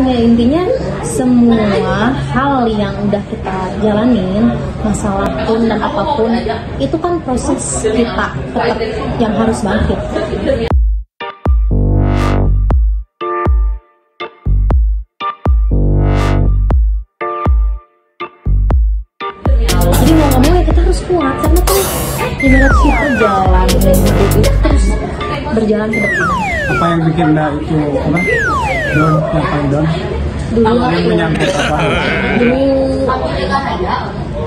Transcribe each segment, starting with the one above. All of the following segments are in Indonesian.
ya intinya semua hal yang udah kita jalanin, masalah pun dan apapun itu kan proses kita tetap yang harus bangkit. Jadi mau nggak mau ya kita harus kuat karena kan ibarat kita jalan dan hidup itu terus berjalan ke depan. Apa yang bikin Anda itu apa? Down, yang paling down? Dulu Yang menyangkut apa? dulu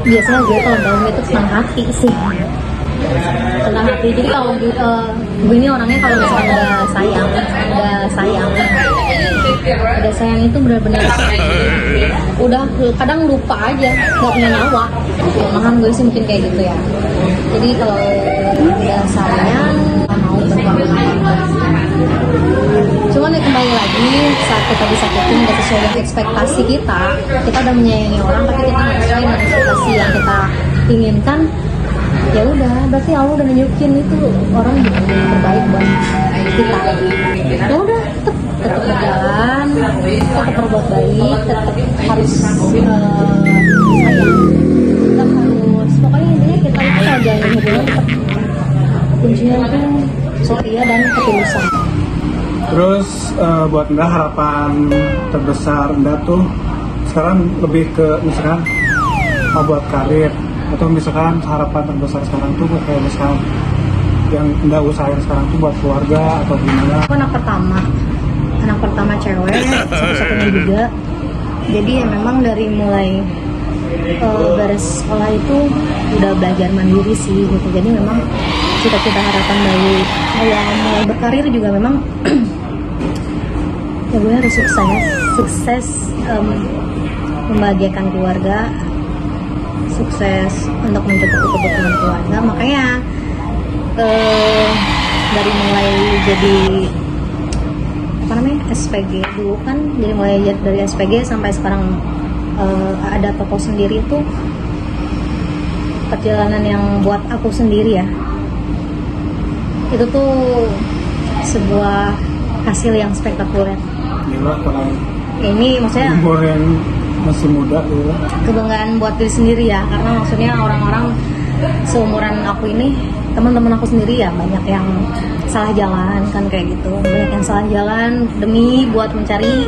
biasanya gue kalau down itu tentang hati sih, tentang hati. Jadi kalau gue ini orangnya kalau misalnya udah sayang itu benar-benar udah kadang lupa aja, nggak punya nyawa. Makan gue sih mungkin kayak gitu ya. Jadi kalau udah sayang mau berkorban. Cuman ya kembali lagi saat kita disakitin nggak sesuai dengan ekspektasi kita udah menyayangi orang tapi kita nggak sesuai dengan ekspektasi yang kita inginkan, ya udah berarti Allah udah nunjukin itu orang yang terbaik buat kita. Ya udah tetap berjalan, tetap berbuat baik, tetap harus sayang, tetap harus pokoknya intinya kita itu kalau jalan hubungan tetap kuncinya itu setia dan ketulusan. Terus buat Anda harapan terbesar Anda tuh sekarang lebih ke misalkan mau buat karir atau misalkan harapan terbesar sekarang tuh kayak misalkan yang Anda usahain sekarang tuh buat keluarga atau gimana? Aku anak pertama cewek, satu-satunya juga. Jadi ya memang dari mulai beres sekolah itu udah belajar mandiri sih gitu. Jadi memang cita-cita harapan dari mulai berkarir juga memang ya gue harus sukses membahagiakan keluarga, sukses untuk mencukupi kebutuhan keluarga. Makanya dari mulai jadi SPG dulu kan, jadi mulai dari SPG sampai sekarang ada toko sendiri itu perjalanan yang buat aku sendiri ya. Itu tuh sebuah hasil yang spektakuler. Gila, Ini maksudnya umur yang masih muda gitu. Kebanggaan buat diri sendiri ya, karena maksudnya orang-orang seumuran aku ini, teman-teman aku sendiri ya banyak yang salah jalan kan kayak gitu, banyak yang salah jalan demi buat mencari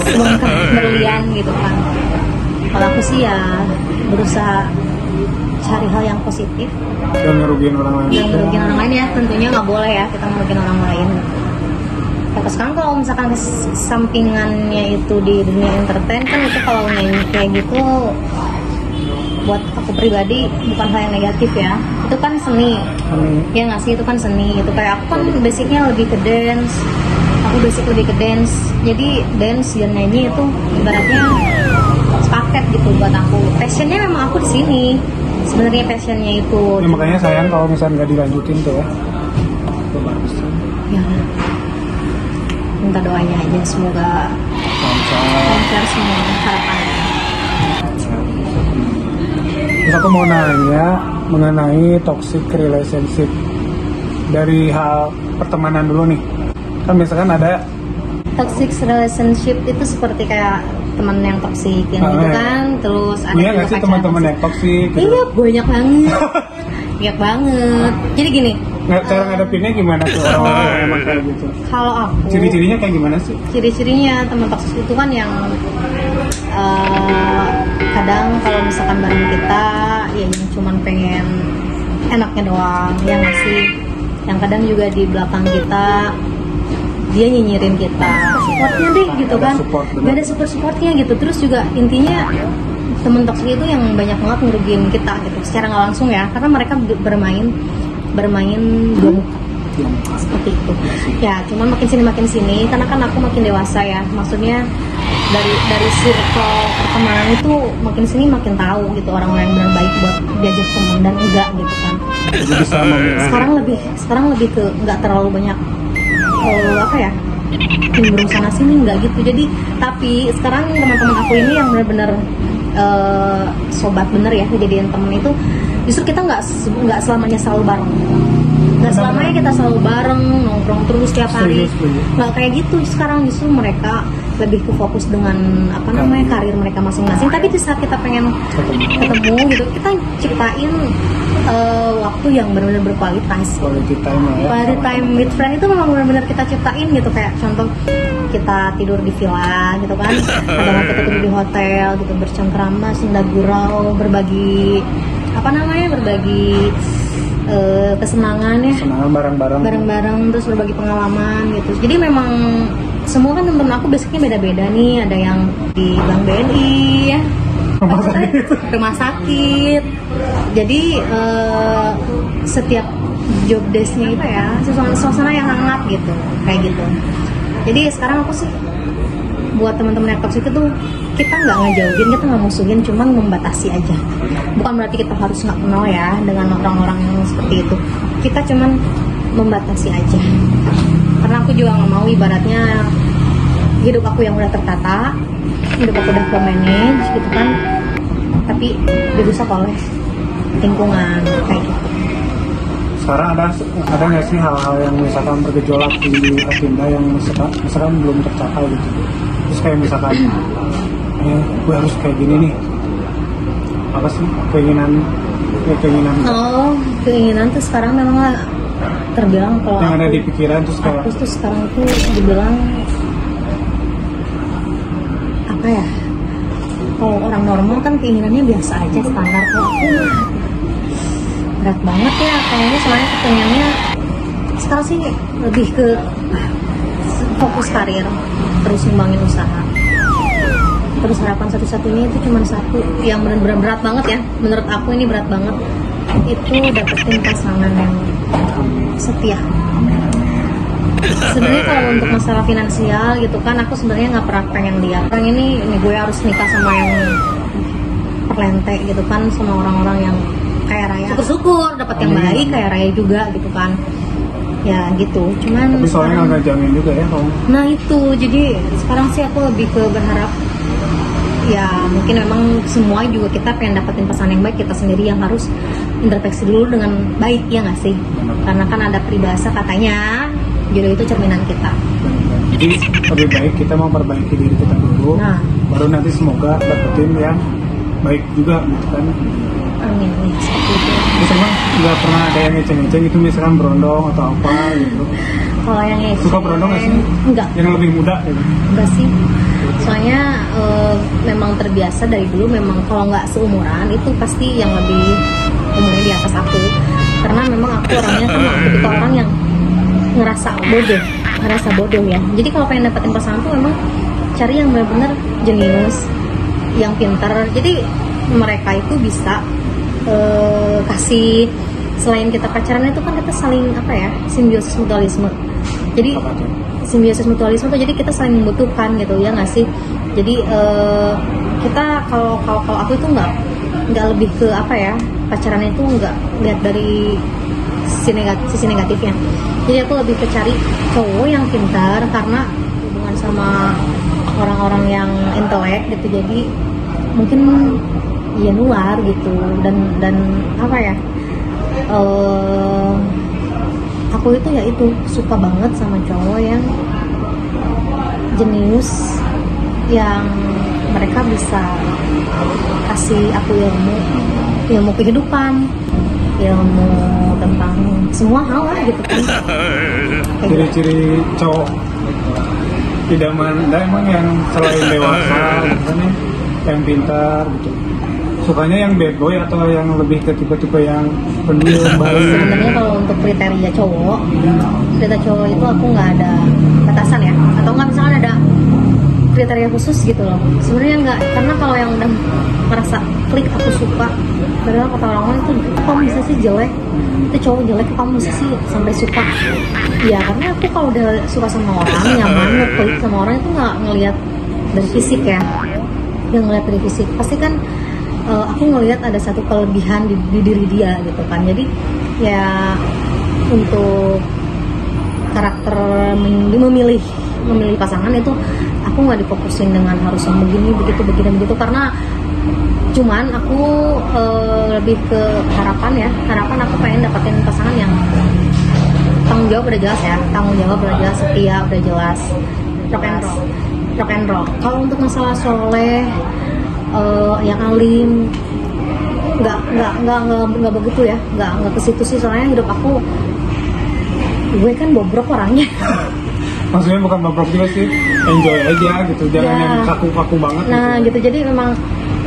sebongkah berlian gitu kan. Kalau aku sih ya berusaha cari hal yang positif. Yang ngerugiin orang lain. Yang ngerugiin orang lain ya tentunya nggak boleh ya kita ngerugiin orang lain. Terus sekarang kalau misalkan sampingannya itu di dunia entertain kan itu kalau nyanyi kayak gitu buat aku pribadi bukan hal yang negatif ya, itu kan seni. Ya nggak sih, itu kan seni. Itu kayak aku kan basicnya lebih ke dance, jadi dance dan nyanyi itu ibaratnya sepaket gitu buat aku. Passionnya memang aku di sini sebenarnya, passionnya itu ya, makanya sayang kalau misalnya nggak dilanjutin tuh ya. Ya minta doanya aja semoga lancar semua harapannya. Terus aku mau nanya mengenai toxic relationship. Dari hal pertemanan dulu nih. Kan misalkan ada Toxic relationship itu seperti kayak teman yang toksik yang gitu kan. Terus ada iya nggak sih teman-teman yang toksik gitu? Iya banyak banget. Banyak banget. Jadi gini, cara ngadepinnya gimana tuh orang-orang yang emang kayak gitu? kalau aku Ciri-cirinya kayak gimana sih? Ciri-cirinya teman toksik itu kan yang kadang kalau misalkan bareng kita ya yang cuman pengen enaknya doang, ya nggak sih. Yang kadang juga di belakang kita dia nyinyirin kita, supportnya deh gitu kan, gak ada supportnya gitu. Terus juga intinya temen toksik itu yang banyak banget ngerugiin kita gitu secara nggak langsung ya, karena mereka bermain dua muka seperti itu ya. Cuman makin sini karena kan aku makin dewasa ya, maksudnya dari circle pertemanan itu makin sini makin tahu gitu orang-orang yang benar baik buat diajak teman dan enggak gitu kan. Jadi sekarang lebih ke nggak terlalu banyak nimbrung sana sini nggak gitu. Jadi tapi sekarang teman-teman aku ini yang benar-benar sobat bener ya, kejadian temen itu justru kita nggak selamanya selalu bareng, nggak selamanya kita selalu bareng nongkrong terus tiap hari, nggak kayak gitu. Sekarang justru mereka lebih ke fokus dengan karir mereka masing-masing. Tapi di saat kita pengen ketemu gitu, kita ciptain waktu yang benar-benar berkualitas. Quality time ya. Quality time with friend itu memang benar-benar kita ciptain gitu, kayak contoh kita tidur di villa gitu kan, kadang kita tidur di hotel gitu, bercengkrama, senda gurau, berbagi kesenangan ya, bareng-bareng, terus berbagi pengalaman gitu. Jadi memang semua kan temen aku basicnya beda-beda nih, ada yang di Bank BNI ya, rumah sakit. Jadi setiap job desk-nya itu ya suasana yang hangat gitu, kayak gitu. Jadi sekarang aku sih buat teman-teman yang toxic itu, kita nggak ngejauhin, kita nggak musuhin, cuman membatasi aja. Bukan berarti kita harus nggak kenal ya dengan orang-orang yang seperti itu. Kita cuman membatasi aja. Karena aku juga nggak mau ibaratnya hidup aku yang udah tertata, hidup aku udah manage gitu kan, tapi dirusak oleh lingkungan kayak gitu. Sekarang ada nggak sih hal-hal yang misalkan bergejolak di agenda yang misalkan belum tercapai gitu? Terus kayak misalkan gue harus kayak gini nih, apa sih keinginan keinginan tuh sekarang memang terbilang kalau yang ada di pikiran tuh sekarang. Aku tuh sekarang tuh dibilang apa ya, kalau orang normal kan keinginannya biasa aja, standar. Kalau aku mah berat banget ya kayaknya, soalnya pengennya sekarang sih lebih ke fokus karir, terus ngembangin usaha. Terus harapan satu-satunya itu cuma satu, yang benar-benar berat banget ya, menurut aku ini berat banget, itu dapetin pasangan yang setia. Sebenarnya kalau untuk masalah finansial gitu kan, aku sebenarnya nggak pernah pengen lihat orang ini gue harus nikah sama yang perlente gitu kan, sama orang-orang yang kaya raya. Syukur-syukur dapat yang baik kaya raya juga gitu kan, ya gitu. Cuman tapi soalnya nggak jamin juga ya kalau. Nah itu, jadi sekarang sih aku lebih ke berharap ya, mungkin memang semua juga kita pengen dapetin pasangan yang baik, kita sendiri yang harus introspeksi dulu dengan baik, ya nggak sih? Karena kan ada peribahasa katanya jodoh itu cerminan kita. Jadi lebih baik kita memperbaiki diri kita dulu, baru nanti semoga dapetin yang baik juga gitu kan. Amin, ya, seperti itu. Terus emang nggak pernah ada yang ngeceng-ngeceng gitu, misalkan berondong atau apa gitu? Kalau yang ngeceng, suka berondong nggak sih? Enggak. Yang lebih muda gitu? Enggak sih. Soalnya memang terbiasa dari dulu, memang kalau nggak seumuran itu pasti yang lebih umurnya di atas aku. Karena memang aku orangnya kan ketika orang yang ngerasa bodoh ya. Jadi kalau pengen dapetin pasangan tuh memang cari yang benar-benar jenius, yang pintar. Jadi mereka itu bisa kasih, selain kita pacaran itu kan kita saling simbiosis mutualisme. Jadi simbiosis mutualisme tuh jadi kita saling membutuhkan gitu, ya nggak sih? Jadi kita kalau aku itu nggak lebih ke pacaran itu nggak lihat dari sisi negatifnya. Jadi aku lebih ke cari cowok yang pintar, karena hubungan sama orang-orang yang intelek gitu, jadi mungkin ya nular gitu, dan aku itu ya itu suka banget sama cowok yang jenius, yang mereka bisa kasih aku ilmu kehidupan, ilmu tentang semua hal lah gitu kan. Ciri-ciri cowok idaman emang yang selain dewasa gitu kan, yang pintar gitu. Sukanya yang bad boy atau yang lebih ke tipe-tipe yang pendiam, baik? Sebenarnya kalau untuk kriteria cowok itu aku nggak ada batasan ya, atau nggak misalkan ada kriteria khusus gitu loh. Sebenarnya nggak, karena kalau yang udah merasa klik, aku suka, padahal kata orang-orang itu kamu bisa sih jelek, itu cowok jelek kamu bisa sih sampai suka. Ya karena aku kalau udah suka sama orang, nyaman, ngeklik sama orang itu nggak ngelihat dari fisik ya, yang ngelihat dari fisik pasti kan. Aku ngelihat ada satu kelebihan di diri dia gitu kan. Jadi ya untuk karakter memilih pasangan itu aku nggak difokusin dengan harus yang begini begitu, karena cuman aku lebih ke harapan aku pengen dapetin pasangan yang tanggung jawab udah jelas ya, setia udah jelas, rock and roll. rock and roll. Kalau untuk masalah soleh, yang alim, nggak begitu ya, nggak ke situ sih. Soalnya hidup aku, gue kan bobrok orangnya. Maksudnya bukan bobrok juga sih, enjoy aja gitu, jangan yang kaku-kaku banget. Nah gitu, jadi memang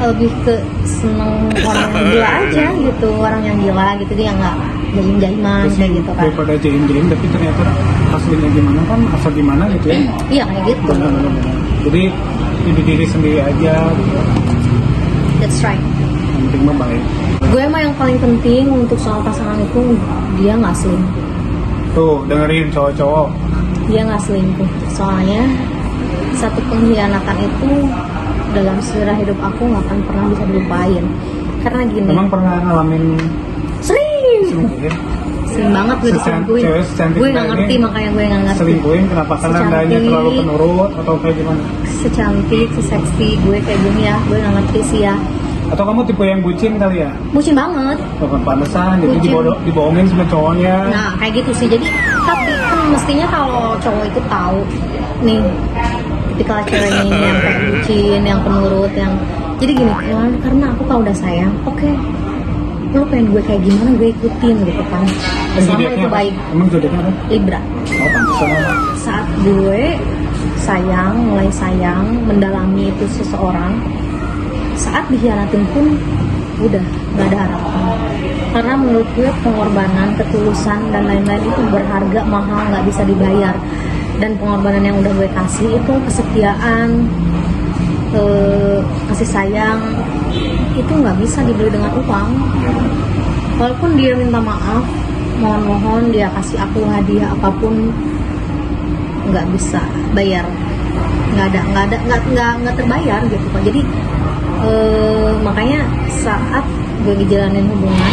lebih ke seneng orang yang gila aja gitu, orang yang gila gitu, dia nggak jaim-jaiman kayak gitu kan. Daripada jaim-jaim tapi ternyata aslinya gimana kan, asal gimana gitu ya. Iya kayak gitu. Benar. Jadi diri sendiri aja gitu. That's right. Yang penting mah baik. Gue mah yang paling penting untuk soal pasangan itu, dia nggak selingkuh. Tuh dengerin cowok-cowok. Dia nggak selingkuh. Soalnya satu pengkhianatan itu dalam sejarah hidup aku nggak akan pernah bisa dilupain. Karena gini. Emang pernah ngalamin sering selingkuhin? Sering banget gue diselingkuhin. Gue nggak ngerti, makanya gue nggak ngerti. Selingkuhin kenapa? Karena andanya terlalu penurut atau kayak gimana? Secantik, seseksi gue kayak gini ya, gue nggak ngerti sih ya. Atau kamu tipe yang bucin kali ya? Bucin banget. Bukan pantesan, jadi dibohongin sama cowoknya. Nah kayak gitu sih. Jadi tapi kan mestinya kalau cowok itu tahu nih tipikal ceweknya yang kayak bucin, yang penurut, yang jadi gini, karena aku kalau udah sayang, oke, lo pengen gue kayak gimana gue ikutin gitu kan. Selama itu baik. Emang zodiaknya apa? Libra. Oh pantesan. Saat gue mulai sayang, mendalami itu seseorang, saat dikhianatin pun udah gak ada harapan. Karena menurut gue pengorbanan, ketulusan dan lain-lain itu berharga, mahal, nggak bisa dibayar. Dan pengorbanan yang udah gue kasih itu kesetiaan, kasih sayang, itu nggak bisa dibeli dengan uang. Walaupun dia minta maaf, mohon dia kasih aku hadiah apapun, nggak bisa bayar, nggak terbayar gitu kan. Jadi makanya saat gue ngejalanin hubungan,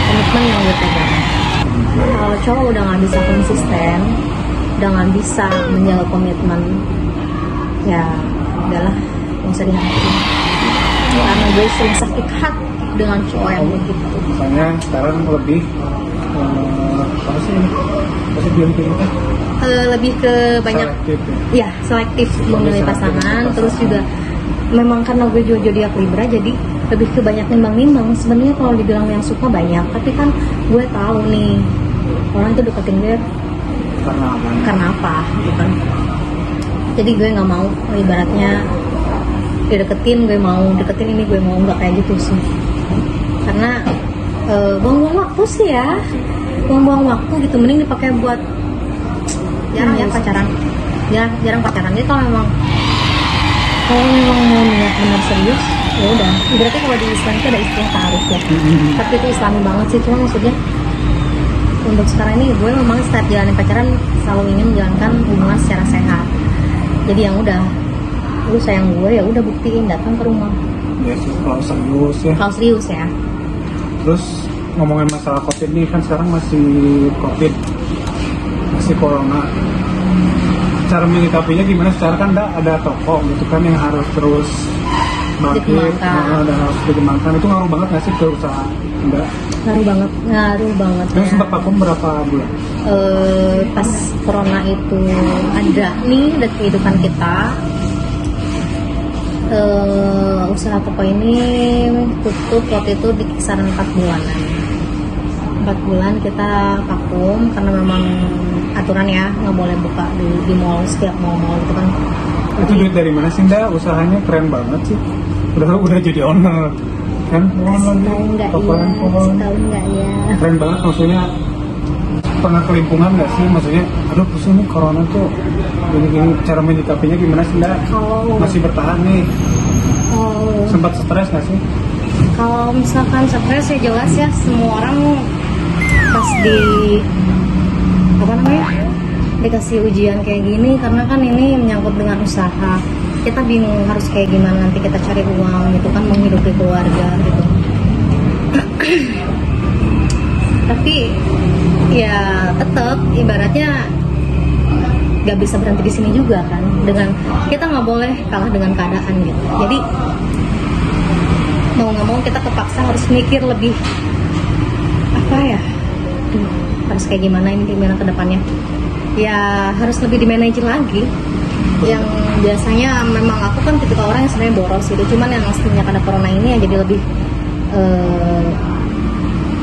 komitmen yang gue pegang, kalau cowok udah nggak bisa konsisten, udah nggak bisa menjaga komitmen, ya udahlah, nggak usah dihadapin. Karena gue sering sakit hati dengan cowok yang begitu. Makanya sekarang lebih apa sih ini? Pasti belum kita. Lebih ke banyak, selektif memilih pasangan. Terus juga memang karena gue zodiak Libra, jadi lebih ke banyak nimbang-nimbang. Sebenarnya kalau dibilang yang suka banyak, tapi kan gue tahu nih orang itu deketin gue karena apa gitu kan. Jadi gue nggak mau, ibaratnya dia deketin, gue mau deketin, ini gue mau, nggak kayak gitu sih. Karena buang-buang waktu sih ya, buang-buang waktu gitu, mending dipakai buat jarang pacaran, jarang pacaran. Jadi kalau memang mau niat benar serius, ya udah. Berarti kalau di Islam itu ada istilah ta'aruf ya, tapi itu Islami banget sih. Cuma maksudnya untuk sekarang ini gue memang setiap jalanin pacaran selalu ingin menjalankan hubungan secara sehat. Jadi yang udah, lu sayang gue, ya udah buktiin, datang ke rumah. Ya sih, kalau serius ya. Kalau serius ya. Terus ngomongin masalah COVID nih, kan sekarang masih COVID, masih corona. Cara menyikapinya gimana? Secara kan ada toko gitu kan yang harus terus bangkit, dan harus dikembangkan. Itu ngaruh banget nggak sih ke usaha Anda? Ngaruh banget. Terus sempat vakum berapa bulan? Pas corona itu ada nih di kehidupan kita, usaha toko ini tutup waktu itu di kisaran 4 bulanan. 4 bulan kita vakum karena memang aturan ya, nggak boleh buka di mall, setiap mall gitu kan. Itu duit dari mana sih Nda? Usahanya keren banget sih. Udah jadi owner kan? Tahu nggak ya? Keren banget, maksudnya pernah kelimpungan nggak sih? Maksudnya, aduh pusing nih corona tuh, gini cara menyikapinya gimana sih Nda? Masih bertahan nih? Sempat stres nggak sih? Kalau misalkan stres ya jelas ya, semua orang pas dikasih ujian kayak gini, karena kan ini menyangkut dengan usaha. Kita bingung harus kayak gimana nanti kita cari uang gitu kan, menghidupi keluarga gitu. Tapi ya tetap ibaratnya nggak bisa berhenti di sini juga kan, dengan kita nggak boleh kalah dengan keadaan gitu. Jadi mau nggak mau kita terpaksa harus mikir lebih harus kayak gimana ke depannya, ya harus lebih dimanage lagi. yang biasanya memang aku kan tipikal orang yang sebenarnya boros gitu, cuman yang semenjak ada corona ini ya jadi lebih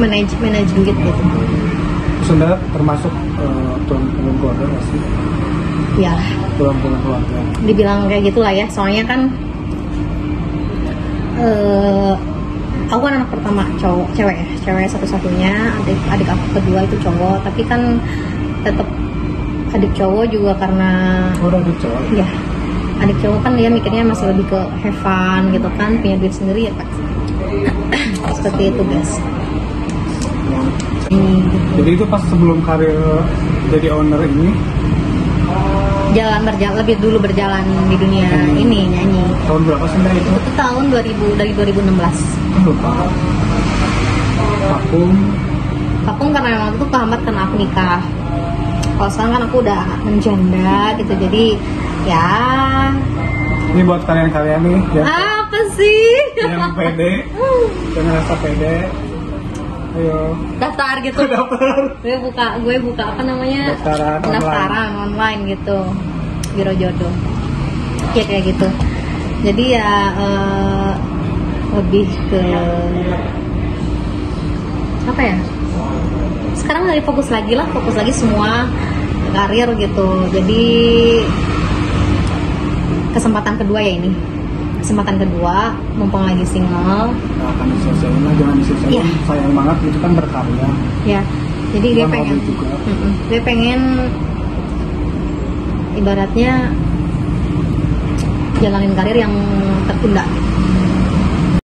manage duit gitu. Sudah termasuk tulang punggung keluarga nggak sih? Ya, Tulang punggung keluarga. dibilang kayak gitulah ya, soalnya kan aku kan anak pertama cewek satu-satunya, adik aku kedua itu cowok, tapi kan tetap adik cowok juga karena Udah adik cowok. ya adik cowok kan dia mikirnya masih lebih ke have fun gitu kan, punya duit sendiri ya Pak. Seperti itu guys. Jadi itu pas sebelum karir jadi owner ini berjalan lebih dulu berjalan di dunia ini nyanyi. tahun berapa sih Nda itu? Itu tahun 2016. Lupa. Vakum karena memang itu kehambat karena aku nikah. Kalau sekarang kan aku udah menjanda gitu, jadi ya. Ini buat kalian-kalian nih ya, Apa sih? yang pede, yang ngerasa pede. Ayo Daftar gitu. daftar. Gue buka apa namanya? Pendaftaran online gitu. Biro jodoh. Ya kayak gitu. Jadi ya lebih ke apa ya? Sekarang lagi fokus lagi semua karir gitu. Jadi kesempatan kedua ya ini. Kesempatan kedua, mumpung lagi single. Nggak akan diselesain lah, jangan diselesain. Iya. Sayang banget itu kan berkarya. Ya, jadi gue Bukan pengen, hobi juga. gue pengen ibaratnya jalanin karir yang tertunda gitu.